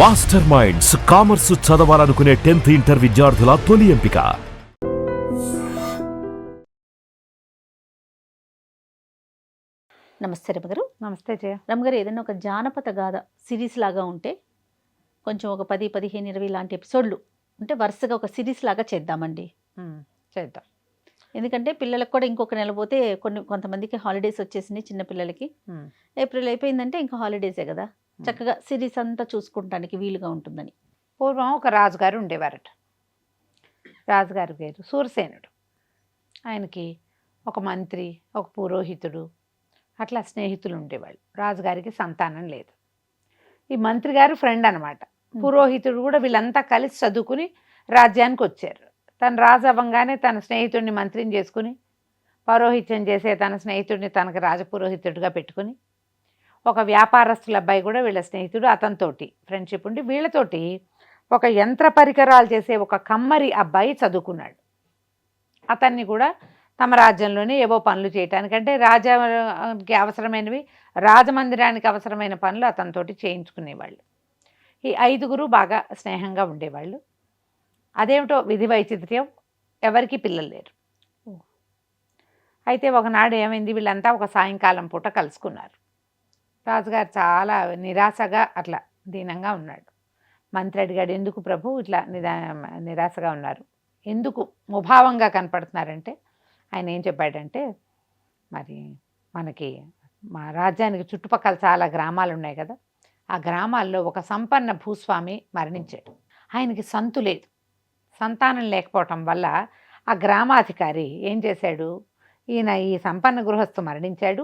Master minds commerce చదవాలనుకునే 10th inter విద్యార్థుల తొలి ఎంపిక. నమస్తే రమగారు. నమస్తే జయ. రమగారు, ఏదైనా ఒక జానపద గాథ సిరీస్ లాగా ఉంటే కొంచెం ఒక 10, 15, 20 లాంటి ఎపిసోడ్లు ఉంటే వరుసగా ఒక సిరీస్ లాగా చేద్దామండి. చేద్దాం. ఎందుకంటే పిల్లలకు కూడా ఇంకొక నెల పోతే కొంతమందికి హాలిడేస్ వచ్చేసినాయి. చిన్నపిల్లలకి ఏప్రిల్ అయిపోయిందంటే ఇంకా హాలిడేసే కదా, చక్కగా సిరీస్ అంతా చూసుకుంటానికి వీలుగా ఉంటుందని. పూర్వం ఒక రాజుగారు ఉండేవారట. రాజుగారి పేరు సూరసేనుడు. ఆయనకి ఒక మంత్రి, ఒక పురోహితుడు, అట్లా స్నేహితులు ఉండేవాళ్ళు. రాజుగారికి సంతానం లేదు. ఈ మంత్రి గారు ఫ్రెండ్ అనమాట. పురోహితుడు కూడా వీళ్ళంతా కలిసి చదువుకుని రాజ్యానికి వచ్చారు. తను రాజు అవ్వగానే తన స్నేహితుడిని మంత్రిని చేసుకుని, పౌరోహిత్యం చేసే తన స్నేహితుడిని తనకు రాజపురోహితుడిగా పెట్టుకుని, ఒక వ్యాపారస్తుల అబ్బాయి కూడా వీళ్ళ స్నేహితుడు, అతనితోటి ఫ్రెండ్షిప్ ఉండి వీళ్ళతోటి ఒక యంత్ర పరికరాలు చేసే ఒక కమ్మరి అబ్బాయి చదువుకున్నాడు. అతన్ని కూడా తమ రాజ్యంలోనే ఏవో పనులు చేయటానికంటే రాజ్యానికి అవసరమైనవి, రాజమందిరానికి అవసరమైన పనులు అతనితోటి చేయించుకునేవాళ్ళు. ఈ 5గురు బాగా స్నేహంగా ఉండేవాళ్ళు. అదేమిటో విధి వైచిత్ర్యం, ఎవరికి పిల్లలు లేరు. అయితే ఒకనాడు ఏమైంది, వీళ్ళంతా ఒక సాయంకాలం పూట కలుసుకున్నారు. రాజుగారు చాలా నిరాశగా అట్లా దీనంగా ఉన్నాడు. మంత్రి అడిగాడు, ఎందుకు ప్రభు ఇట్లా నిరాశగా ఉన్నారు, ఎందుకు ముభావంగా కనపడుతున్నారంటే ఆయన ఏం చెప్పాడంటే, మరి మనకి మా రాజ్యానికి చుట్టుపక్కల చాలా గ్రామాలు ఉన్నాయి కదా, ఆ గ్రామాల్లో ఒక సంపన్న భూస్వామి మరణించాడు. ఆయనకి సంతు లేదు. సంతానం లేకపోవటం వల్ల ఆ గ్రామాధికారి ఏం చేశాడు, ఈయన ఈ సంపన్న గృహస్థు మరణించాడు,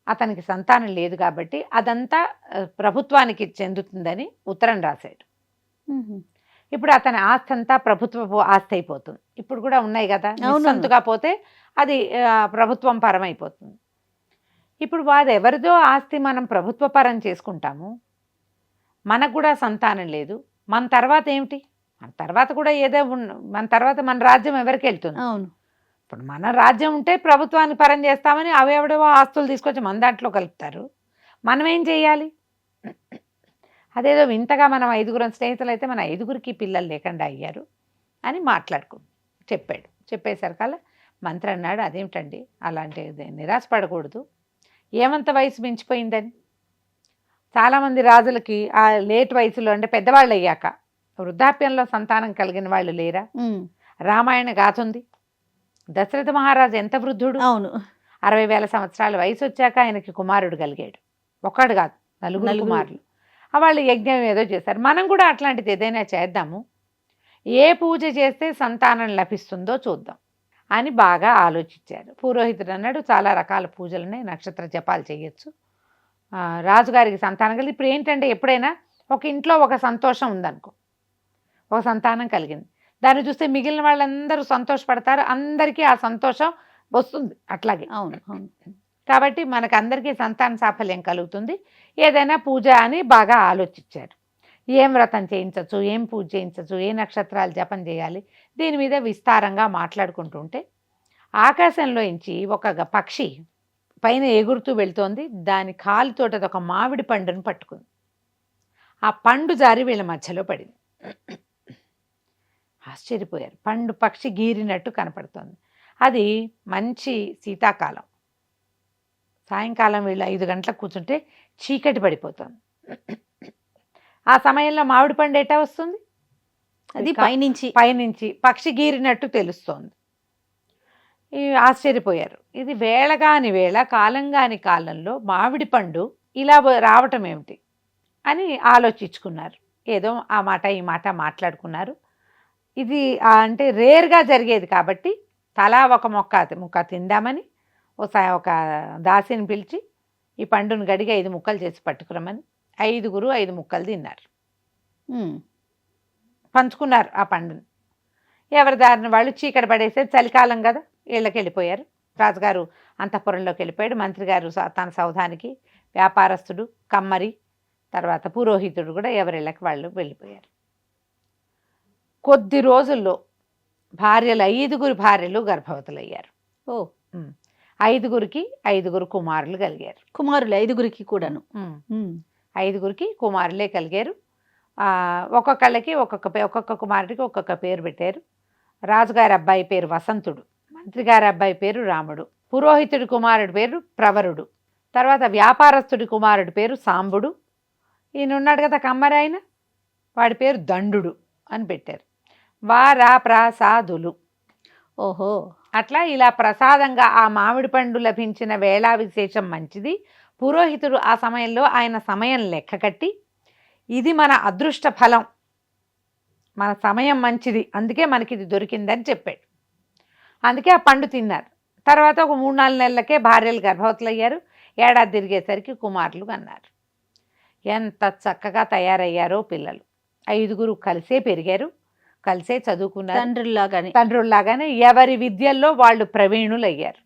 అతనికి సంతానం లేదు కాబట్టి అదంతా ప్రభుత్వానికి చెందుతుందని ఉత్తరం రాశాడు. ఇప్పుడు అతని ఆస్తి అంతా ప్రభుత్వ ఆస్తి అయిపోతుంది. ఇప్పుడు కూడా ఉన్నాయి కదా, సంతుగా పోతే అది ప్రభుత్వం పరమైపోతుంది. ఇప్పుడు వాడు ఎవరిదో ఆస్తి మనం ప్రభుత్వ పరం చేసుకుంటాము, మనకు కూడా సంతానం లేదు, మన తర్వాత ఏమిటి, మన తర్వాత కూడా ఏదో మన తర్వాత మన రాజ్యం ఎవరికి వెళ్తుంది? అవును, ఇప్పుడు మన రాజ్యం ఉంటే ప్రభుత్వాన్ని పరం చేస్తామని అవేవడేవో ఆస్తులు తీసుకొచ్చి మన దాంట్లో కలుపుతారు. మనం ఏం చేయాలి? అదేదో వింతగా మనం 5గురం స్నేహితులు అయితే మన 5గురికి పిల్లలు లేకుండా అయ్యారు అని చెప్పాడు. చెప్పేసరికల్లా మంత్రి అన్నాడు, అదేమిటండి అలాంటిది, నిరాశపడకూడదు, ఏమంత వయసు మించిపోయిందని. చాలామంది రాజులకి ఆ లేట్ వయసులో, అంటే పెద్దవాళ్ళు అయ్యాక వృద్ధాప్యంలో సంతానం కలిగిన వాళ్ళు లేరా? రామాయణ గాథ ఉంది. దశరథ మహారాజు ఎంత వృద్ధుడు, అవును, 60,000 సంవత్సరాల వయసు వచ్చాక ఆయనకి కుమారుడు కలిగాడు. ఒక్కడు కాదు, 4 కుమారులు. వాళ్ళు యజ్ఞం ఏదో చేశారు. మనం కూడా అట్లాంటిది ఏదైనా చేద్దాము, ఏ పూజ చేస్తే సంతానం లభిస్తుందో చూద్దాం అని బాగా ఆలోచించారు. పురోహితుడు అన్నాడు, చాలా రకాల పూజలున్నాయి, నక్షత్ర జపాలు చేయొచ్చు, రాజుగారికి సంతానం కలిగి. ఇప్పుడు ఏంటంటే, ఎప్పుడైనా ఒక ఇంట్లో ఒక సంతోషం ఉందనుకో, ఒక సంతానం కలిగింది, దాన్ని చూస్తే మిగిలిన వాళ్ళందరూ సంతోషపడతారు, అందరికీ ఆ సంతోషం వస్తుంది. అట్లాగే అవును అవును, కాబట్టి మనకు అందరికీ సంతాన సాఫల్యం కలుగుతుంది, ఏదైనా పూజ అని బాగా ఆలోచించారు. ఏం వ్రతం చేయించవచ్చు, ఏం పూజ చేయించవచ్చు, ఏ నక్షత్రాలు జపం చేయాలి, దీని మీద విస్తారంగా మాట్లాడుకుంటుంటే ఆకాశంలో నుంచి ఒక పక్షి పైన ఎగురుతూ వెళ్తోంది. దాని కాలుతోటి అది ఒక మామిడి పండును పట్టుకుంది. ఆ పండు జారి వీళ్ళ మధ్యలో పడింది. ఆశ్చర్యపోయారు. పండు పక్షి గీరినట్టు కనపడుతోంది. అది మంచి శీతాకాలం. సాయంకాలం వీళ్ళు 5 గంటలకు కూర్చుంటే చీకటి పడిపోతుంది. ఆ సమయంలో మామిడి పండు ఎటా వస్తుంది? అది పైనుంచి పక్షి గీరినట్టు తెలుస్తోంది. ఆశ్చర్యపోయారు. ఇది వేళగాని వేళ, కాలంగాని కాలంలో మామిడి పండు ఇలా రావటం ఏమిటి అని ఆలోచించుకున్నారు. ఏదో ఆ మాట ఈ మాట మాట్లాడుకున్నారు. ఇది అంటే రేర్గా జరిగేది కాబట్టి తలా ఒక ముక్క తిందామని ఒక దాసిని పిలిచి ఈ పండును గడిగి 5 ముక్కలు చేసి పట్టుకురమని 5గురు 5 ముక్కలు తిన్నారు. పంచుకున్నారు ఆ పండుని. ఎవరి దారిని వాళ్ళు. చీకటి పడేసే చలికాలం కదా, ఇళ్ళకి వెళ్ళిపోయారు. రాజుగారు అంతఃపురంలోకి వెళ్ళిపోయాడు. మంత్రి గారు తన సౌధానికి, వ్యాపారస్తుడు, కమ్మరి, తర్వాత పురోహితుడు కూడా ఎవరిళ్ళకి వాళ్ళు వెళ్ళిపోయారు. కొద్ది రోజుల్లో 5గురు భార్యలు గర్భవతులయ్యారు. 5గురికి 5గురు కుమారులు కలిగారు. కుమారులు 5గురికి కూడాను. 5గురికి కుమారులే కలిగారు. ఒక్కొక్కళ్ళకి ఒక్కొక్క కుమారుడికి ఒక్కొక్క పేరు పెట్టారు. రాజుగారి అబ్బాయి పేరు వసంతుడు, మంత్రి గారి అబ్బాయి పేరు రాముడు, పురోహితుడి కుమారుడి పేరు ప్రవరుడు, తర్వాత వ్యాపారస్తుడి కుమారుడి పేరు సాంబుడు, ఈయన ఉన్నాడు కదా కమ్మరి ఆయన, వాడి పేరు దండుడు అని పెట్టారు. వారప్రసాదులు. ఓహో, అట్లా ఇలా ప్రసాదంగా ఆ మామిడి పండు లభించిన వేళా విశేషం మంచిది. పురోహితుడు ఆ సమయంలో ఆయన సమయం లెక్క కట్టి ఇది మన అదృష్ట ఫలం, మన సమయం మంచిది, అందుకే మనకి ఇది దొరికిందని చెప్పాడు. అందుకే ఆ పండు తిన్నారు. తర్వాత ఒక 3-4 నెలలకే భార్యలు గర్భవతులు అయ్యారు. ఏడాది తిరిగేసరికి కుమారులు అన్నారు. ఎంత చక్కగా తయారయ్యారో పిల్లలు. 5గురు కలిసే పెరిగారు, కలిసే చదువుకున్నారు, తండ్రుల్లాగానే ఎవరి విద్యల్లో వాళ్ళు ప్రవీణులు అయ్యారు.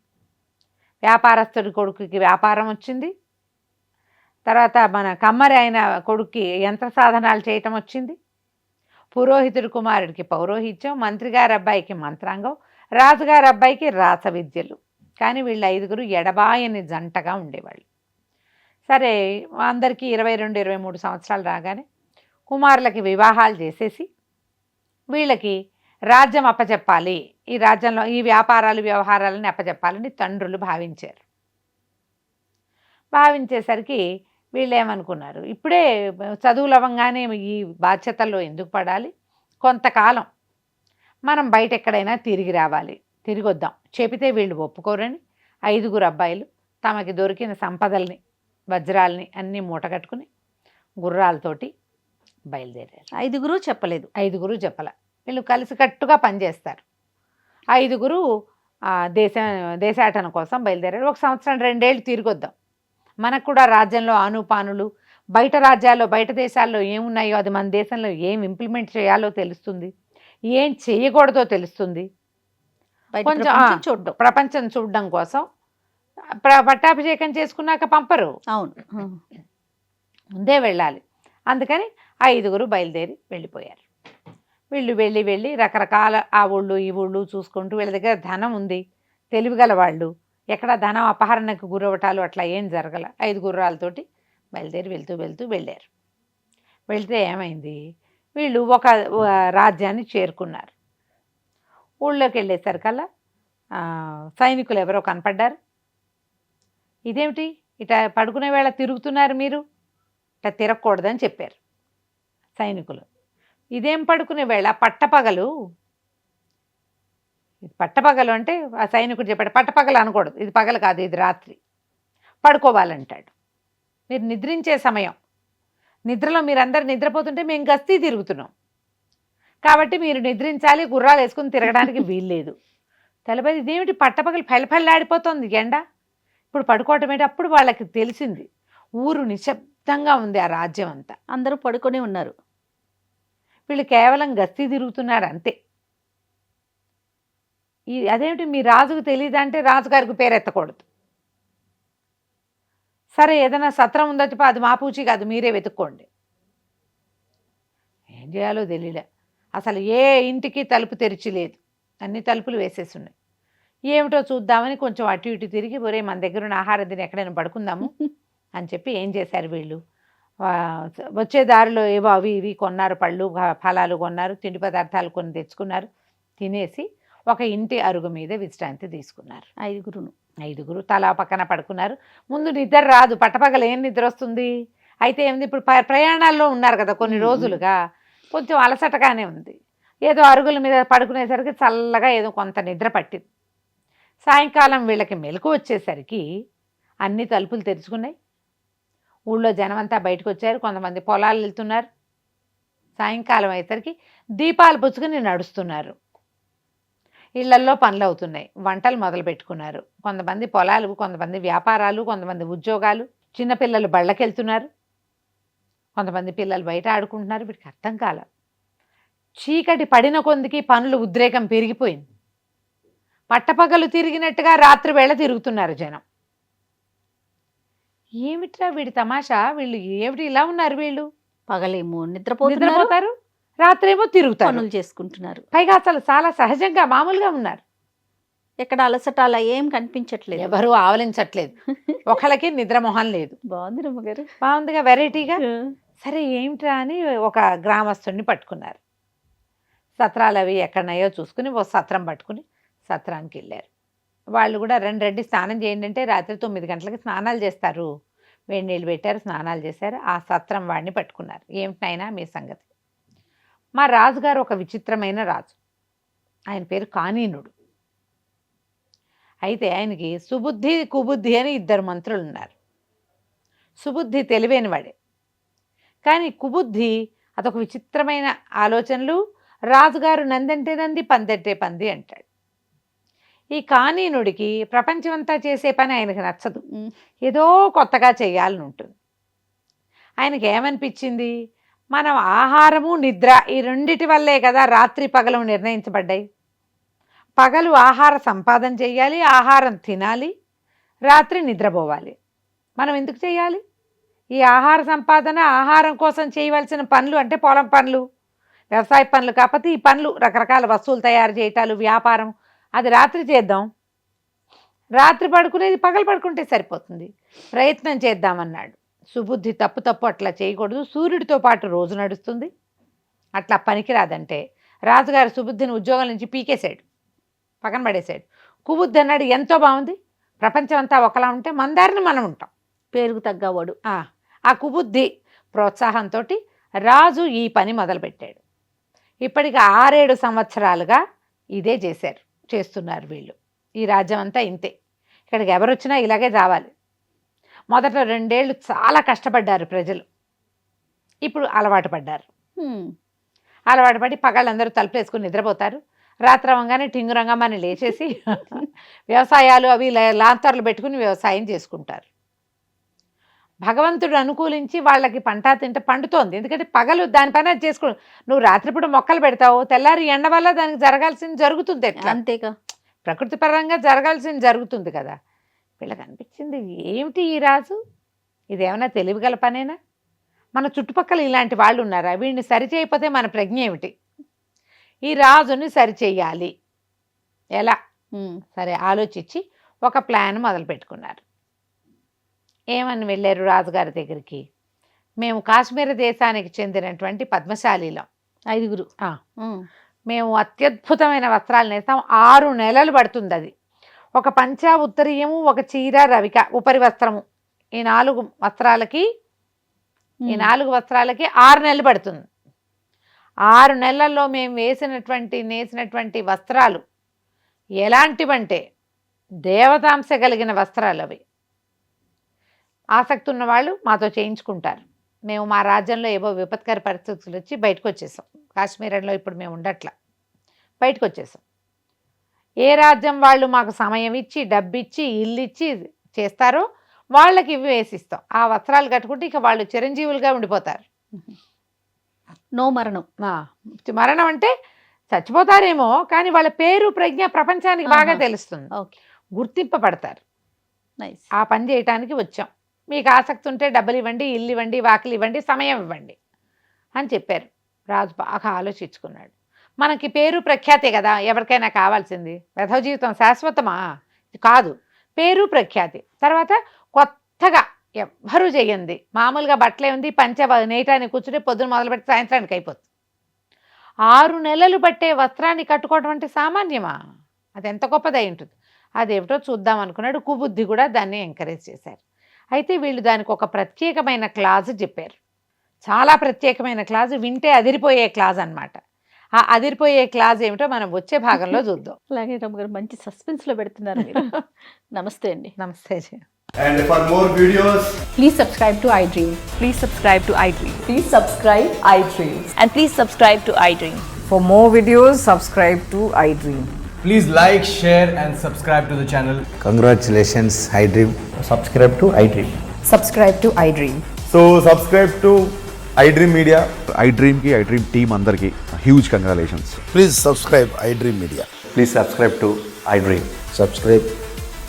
వ్యాపారస్తుడి కొడుకుకి వ్యాపారం వచ్చింది, తర్వాత మన కమ్మరి అయిన కొడుక్కి యంత్ర సాధనాలు చేయటం వచ్చింది, పురోహితుడి కుమారుడికి పౌరోహిత్యం, మంత్రి గారి అబ్బాయికి మంత్రాంగం, రాజుగారి అబ్బాయికి రాస విద్యలు. కానీ వీళ్ళు 5గురు ఎడబాయని జంటగా ఉండేవాళ్ళు. సరే, అందరికీ 22-23 సంవత్సరాలు రాగానే కుమారులకి వివాహాలు చేసేసి వీళ్ళకి రాజ్యం అప్పచెప్పాలి, ఈ రాజ్యంలో ఈ వ్యాపారాలు వ్యవహారాలని అప్పచెప్పాలని తండ్రులు భావించారు. భావించేసరికి వీళ్ళు ఏమనుకున్నారు, ఇప్పుడే చదువులు అవ్వగానే ఈ బాధ్యతల్లో ఎందుకు పడాలి, కొంతకాలం మనం బయట ఎక్కడైనా తిరిగి రావాలి, తిరిగి వద్దాం. చెబితే వీళ్ళు ఒప్పుకోరని 5గురు అబ్బాయిలు తమకి దొరికిన సంపదల్ని, వజ్రాలని అన్నీ మూటగట్టుకుని గుర్రాలతోటి బయలుదేరారు. 5గురు చెప్పలేదు. 5గురు చెప్పల. వీళ్ళు కలిసికట్టుగా పనిచేస్తారు. 5గురు దేశాటన కోసం బయలుదేరారు. 1 సంవత్సరం 2 ఏళ్ళు తిరిగొద్దాం, మనకు కూడా రాజ్యంలో ఆనుపానులు, బయట రాజ్యాల్లో బయట దేశాల్లో ఏమున్నాయో అది మన దేశంలో ఏం ఇంప్లిమెంట్ చేయాలో తెలుస్తుంది, ఏం చేయకూడదో తెలుస్తుంది. కొంచెం ప్రపంచం చూడడం కోసం పట్టాభిషేకం చేసుకున్నాక పంపరు, అవును, ముందే వెళ్ళాలి. అందుకని 5గురు బయలుదేరి వెళ్ళిపోయారు. వీళ్ళు వెళ్ళి రకరకాల ఆ ఊళ్ళు ఈ ఊళ్ళు చూసుకుంటూ, వీళ్ళ దగ్గర ధనం ఉంది, తెలివిగల వాళ్ళు, ఎక్కడ ధనం అపహరణకు గురవటాలు అట్లా ఏం జరగల. 5 గుర్రాలతోటి బయలుదేరి వెళ్తూ వెళ్ళారు. వెళ్తే ఏమైంది, వీళ్ళు ఒక రాజ్యాన్ని చేరుకున్నారు. ఊళ్ళోకి వెళ్ళేసరికల్లా సైనికులు ఎవరో కనపడ్డారు. ఇదేమిటి ఇట్లా పడుకునే వేళ తిరుగుతున్నారు మీరు, ఇట్లా తిరగకూడదని చెప్పారు సైనికులు. ఇదేం పడుకునే వేళ, పట్టపగలు అంటే ఆ సైనికుడు చెప్పాడు, పట్టపగలు అనకూడదు, ఇది పగలు కాదు, ఇది రాత్రి, పడుకోవాలంటాడు. మీరు నిద్రించే సమయం, నిద్రలో మీరందరు నిద్రపోతుంటే మేము గస్తీ తిరుగుతున్నాం, కాబట్టి మీరు నిద్రించాలి, గుర్రాలు వేసుకుని తిరగడానికి వీల్లేదు. తెలపది ఇదేమిటి పట్టపగలు ఫెళ్ళఫెళ్ళాడిపోతుంది ఎండ, ఇప్పుడు పడుకోవటం ఏంటి. అప్పుడు వాళ్ళకి తెలిసింది, ఊరు నిశ్శబ్దంగా ఉంది, ఆ రాజ్యం అంతా అందరూ పడుకొని ఉన్నారు, వీళ్ళు కేవలం గస్తీ తిరుగుతున్నారు అంతే. అదేమిటి మీ రాజుకు తెలియదంటే రాజుగారికి పేరెత్తకూడదు. సరే, ఏదైనా సత్రం ఉందో చెప్పి అది మా పూచి కాదు, మీరే వెతుక్కోండి. ఏం చేయాలో తెలియలే. అసలు ఏ ఇంటికి తలుపు తెరిచి లేదు, అన్ని తలుపులు వేసేసి ఉన్నాయి. ఏమిటో చూద్దామని కొంచెం అటు ఇటు తిరిగి, ఒరే మన దగ్గర ఉన్న ఆహారం తిని ఎక్కడైనా పడుకుందాము అని చెప్పి ఏం చేశారు వీళ్ళు, వచ్చే దారిలో ఏవో అవి ఇవి కొన్నారు, పళ్ళు ఫలాలు కొన్నారు, తిండి పదార్థాలు కొన్ని తెచ్చుకున్నారు, తినేసి ఒక ఇంటి అరుగు మీద విశ్రాంతి తీసుకున్నారు. 5గురు తలా పక్కన పడుకున్నారు. ముందు నిద్ర రాదు, పట్టపగల ఏం నిద్ర వస్తుంది. అయితే ఏమింది, ఇప్పుడు ప్రయాణాల్లో ఉన్నారు కదా కొన్ని రోజులుగా, కొంచెం అలసటగానే ఉంది. ఏదో అరుగుల మీద పడుకునేసరికి చల్లగా ఏదో కొంత నిద్ర పట్టింది. సాయంకాలం వీళ్ళకి మెలకు వచ్చేసరికి అన్ని తలుపులు తెరుచుకున్నాయి. ఊళ్ళో జనమంతా బయటకు వచ్చారు, కొంతమంది పొలాలు వెళ్తున్నారు. సాయంకాలం అయ్యేసరికి దీపాలు పుచ్చుకుని నడుస్తున్నారు. ఇళ్లల్లో పనులు అవుతున్నాయి, వంటలు మొదలు పెట్టుకున్నారు. కొంతమంది పొలాలు, కొంతమంది వ్యాపారాలు, కొంతమంది ఉద్యోగాలు. చిన్నపిల్లలు బళ్ళకెళ్తున్నారు, కొంతమంది పిల్లలు బయట ఆడుకుంటున్నారు. వీటికి అర్థం కాల. చీకటి పడిన కొందికి పనులు ఉద్రేకం పెరిగిపోయింది. పట్టపగలు తిరిగినట్టుగా రాత్రి వేళ తిరుగుతున్నారు జనం. ఏమిట్రా వీడి తమాషా, వీళ్ళు ఏమిటి ఇలా ఉన్నారు, వీళ్ళు పగలేమో నిద్రపోతారు, రాత్రేమో తిరుగుతారు, పనులు చేసుకుంటున్నారు. పైగా అసలు చాలా సహజంగా మామూలుగా ఉన్నారు. ఎక్కడ అలసట అలా ఏం కనిపించట్లేదు, ఎవరు ఆవలించట్లేదు, ఒకళ్ళకి నిద్ర మొహం లేదు. బాగుంది రమ్మగారు, బాగుందిగా, వెరైటీగా. సరే ఏమిట్రా అని ఒక గ్రామస్తుడిని పట్టుకున్నారు. సత్రాలు అవి ఎక్కడన్నాయో చూసుకుని ఓ సత్రం పట్టుకుని సత్రానికి వెళ్ళారు. వాళ్ళు కూడా రండి స్నానం చేయండి అంటే రాత్రి 9 గంటలకి స్నానాలు చేస్తారు. వేడి నీళ్ళు పెట్టారు, స్నానాలు చేశారు. ఆ సత్రం వాడిని పట్టుకున్నారు. ఏమిటైనా మీ సంగతి? మా రాజుగారు ఒక విచిత్రమైన రాజు. ఆయన పేరు కానీనుడు. అయితే ఆయనకి సుబుద్ధి కుబుద్ధి అని 2 మంత్రులు ఉన్నారు. సుబుద్ధి తెలివైన వాడే, కానీ కుబుద్ధి అదొక విచిత్రమైన ఆలోచనలు. రాజుగారు నందంటే నంది, పందంటే పంది అంటాడు. ఈ కానీనుడికి ప్రపంచమంతా చేసే పని ఆయనకు నచ్చదు. ఏదో కొత్తగా చేయాలని ఉంటుంది. ఆయనకి ఏమనిపించింది, మనం ఆహారము నిద్ర ఈ రెండిటి వల్లే కదా రాత్రి పగలు నిర్ణయించబడ్డాయి. పగలు ఆహార సంపాదన చేయాలి, ఆహారం తినాలి, రాత్రి నిద్రపోవాలి. మనం ఎందుకు చేయాలి ఈ ఆహార సంపాదన? ఆహారం కోసం చేయవలసిన పనులు అంటే పొలం పనులు, వ్యవసాయ పనులు కాకపోతే ఈ పనులు రకరకాల వస్తువులు తయారు చేయటాలు, వ్యాపారం, అది రాత్రి చేద్దాం. రాత్రి పడుకునేది పగలు పడుకుంటే సరిపోతుంది. ప్రయత్నం చేద్దామన్నాడు. సుబుద్ధి తప్పు అట్లా చేయకూడదు. సూర్యుడితో పాటు రోజు నడుస్తుంది, అట్లా పనికిరాదంటే రాజుగారు సుబుద్ధిని ఉద్యోగం నుంచి పీకేశాడు, పక్కన పడేశాడు. కుబుద్ధి అన్నాడు, ఎంతో బాగుంది, ప్రపంచం అంతా ఒకలా ఉంటే మన దారిని మనం ఉంటాం, పేరుకు తగ్గవాడు. ఆ కుబుద్ధి ప్రోత్సాహంతో రాజు ఈ పని మొదలుపెట్టాడు. ఇప్పటికి 6-7 సంవత్సరాలుగా ఇదే చేస్తున్నారు వీళ్ళు. ఈ రాజ్యం అంతా ఇంతే. ఇక్కడికి ఎవరు వచ్చినా ఇలాగే రావాలి. మొదట 2 ఏళ్ళు చాలా కష్టపడ్డారు ప్రజలు. ఇప్పుడు అలవాటు పడ్డారు. అలవాటు పడి పగళ్ళందరూ తలుపులేసుకుని నిద్రపోతారు. రాత్రి అవ్వగానే టింగురంగమ్మని లేచేసి వ్యవసాయాలు అవి లాంతర్లు పెట్టుకుని వ్యవసాయం చేసుకుంటారు. భగవంతుడు అనుకూలించి వాళ్ళకి పంట తింటే పండుతోంది. ఎందుకంటే పగలు దాని పని అది చేసుకో. నువ్వు రాత్రిపూట మొక్కలు పెడతావు, తెల్లారి ఎండ వల్ల దానికి జరగాల్సింది జరుగుతుంది. అంతేగా, ప్రకృతి పరంగా జరగాల్సింది జరుగుతుంది కదా. వీళ్ళకి అనిపించింది, ఏమిటి ఈ రాజు, ఇదేమన్నా తెలివిగల పనేనా? మన చుట్టుపక్కల ఇలాంటి వాళ్ళు ఉన్నారా? వీడిని సరిచేయకపోతే మన ప్రజ్ఞ ఏమిటి? ఈ రాజుని సరిచేయాలి ఎలా? సరే ఆలోచించి ఒక ప్లాన్ మొదలు పెట్టుకున్నారు. ఏమని వెళ్ళారు రాజుగారి దగ్గరికి? మేము కాశ్మీర దేశానికి చెందినటువంటి పద్మశాలీలం 5గురు. మేము అత్యద్భుతమైన వస్త్రాలు నేస్తాం. 6 నెలలు పడుతుంది అది. ఒక పంచా ఉత్తరీయము, ఒక చీర, రవిక, ఉపరి వస్త్రము, ఈ 4 వస్త్రాలకి 6 నెలలు పడుతుంది. 6 నెలల్లో మేము నేసినటువంటి వస్త్రాలు ఎలాంటివంటే దేవతాంశ కలిగిన వస్త్రాలు అవి. ఆసక్తి ఉన్నవాళ్ళు మాతో చేయించుకుంటారు. మేము మా రాజ్యంలో ఏవో విపత్కర పరిస్థితులు వచ్చి బయటకు వచ్చేసాం. కాశ్మీరంలో ఇప్పుడు మేము ఉండట్లా, బయటకు వచ్చేసాం. ఏ రాజ్యం వాళ్ళు మాకు సమయం ఇచ్చి, డబ్బిచ్చి, ఇల్లు ఇచ్చి చేస్తారో వాళ్ళకి ఇవి వేసిస్తాం. ఆ వస్త్రాలు కట్టుకుంటే ఇక వాళ్ళు చిరంజీవులుగా ఉండిపోతారు. నో మరణం. మరణం అంటే చచ్చిపోతారేమో, కానీ వాళ్ళ పేరు ప్రజ్ఞ ప్రపంచానికి బాగా తెలుస్తుంది, గుర్తింపబడతారు. ఆ పని చేయటానికి వచ్చాం. మీకు ఆసక్తి ఉంటే డబ్బులు ఇవ్వండి, ఇల్లు ఇవ్వండి, వాకిలు ఇవ్వండి, సమయం ఇవ్వండి అని చెప్పారు. రాజు బాగా ఆలోచించుకున్నాడు. మనకి పేరు ప్రఖ్యాతే కదా ఎవరికైనా కావాల్సింది. వెధవ జీవితం శాశ్వతమా? కాదు. పేరు ప్రఖ్యాతి తర్వాత కొత్తగా ఎవ్వరూ చేయండి. మామూలుగా బట్టలే ఉంది, పంచ నేయటానికి కూర్చుంటే పొద్దున మొదలుపెట్టి సాయంత్రానికి అయిపోతుంది. 6 నెలలు పట్టే వస్త్రాన్ని కట్టుకోవడం అంటే సామాన్యమా? అది ఎంత గొప్పదై ఉంటుంది. అదేమిటో చూద్దాం అనుకున్నాడు. కుబుద్ధి కూడా దాన్ని ఎంకరేజ్ చేశారు. అయితే వీళ్ళు దానికి ఒక ప్రత్యేకమైన క్లాజు చెప్పారు. చాలా ప్రత్యేకమైన క్లాజు, వింటే అదిరిపోయే క్లాజ్ అనమాట. ఆ అదిరిపోయే క్లాజ్ ఏమిటో మనం వచ్చే భాగంలో చూద్దాం. అలాగే రమ్మగారు మంచి సస్పెన్స్లో పెడుతున్నారు మీరు. నమస్తే అండి. నమస్తే. And for more videos, please subscribe to iDream. Please subscribe to iDream. Please subscribe iDream. And please subscribe to iDream. For more videos, subscribe to iDream. please like, share and subscribe to the channel. Congratulations, iDream. Subscribe to iDream. Subscribe to iDream. So subscribe to iDream Media. iDream ki iDream team andarki huge congratulations. Please subscribe iDream Media. Please subscribe to iDream. Subscribe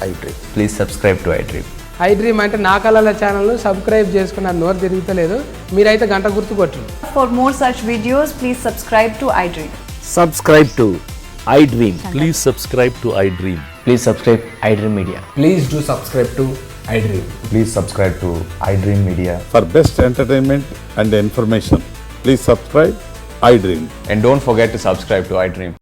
iDream. Please subscribe to iDream. iDream అంటే నా కళల channel subscribe చేసుకున్న నోరు తిరుగుతలేదు. మీరైతే గంట గుర్తు కొట్టండి. For more such videos, please subscribe to iDream. Subscribe to iDream. Please subscribe to iDream. Please subscribe iDream Media. Please do subscribe to iDream. Please subscribe to iDream Media. For best entertainment and information, please subscribe iDream. And don't forget to subscribe to iDream.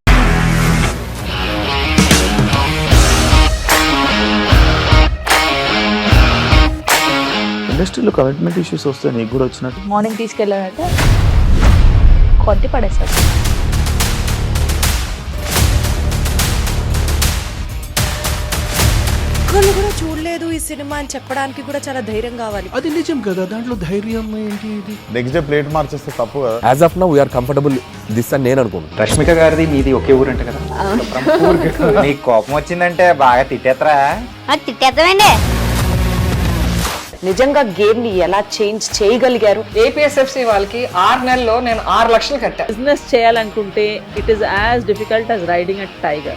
ఇండస్ట్రీలో commitment issues వస్తే నీకు కూడా వచ్చినట్టు morning తీసుకెళ్ళాలంటే కొట్టి పడేస్తారు. ఒక్కళ్ళు కూడా చూడలేదు ఈ సినిమా అని చెప్పడానికి కూడా చాలా ధైర్యం కావాలి. అది నిజం కదా, దాంట్లో ధైర్యం ఏంటి? ఇది నెక్స్ట్ డే ప్లేట్ మార్చేస్తే తప్పు కదా. As of now we are comfortable this అని నేను అనుకుంటున్నాను. రష్మిక గారిది మీది ఒకే ఊరంట కదా. నీకు కోపం వచ్చిందంటే బాగా తిట్టేత్తరా? తిట్టేద్దామండి. నిజంగా గేమ్ ని ఎలా చేంజ్ చేయగలిగారు? ఏపీఎస్ఎఫ్సి వాళ్ళకి 6 నెలల్లో నేను 6 లక్షలు కట్టా. బిజినెస్ చేయాలనుకుంటే it is as difficult as riding a tiger.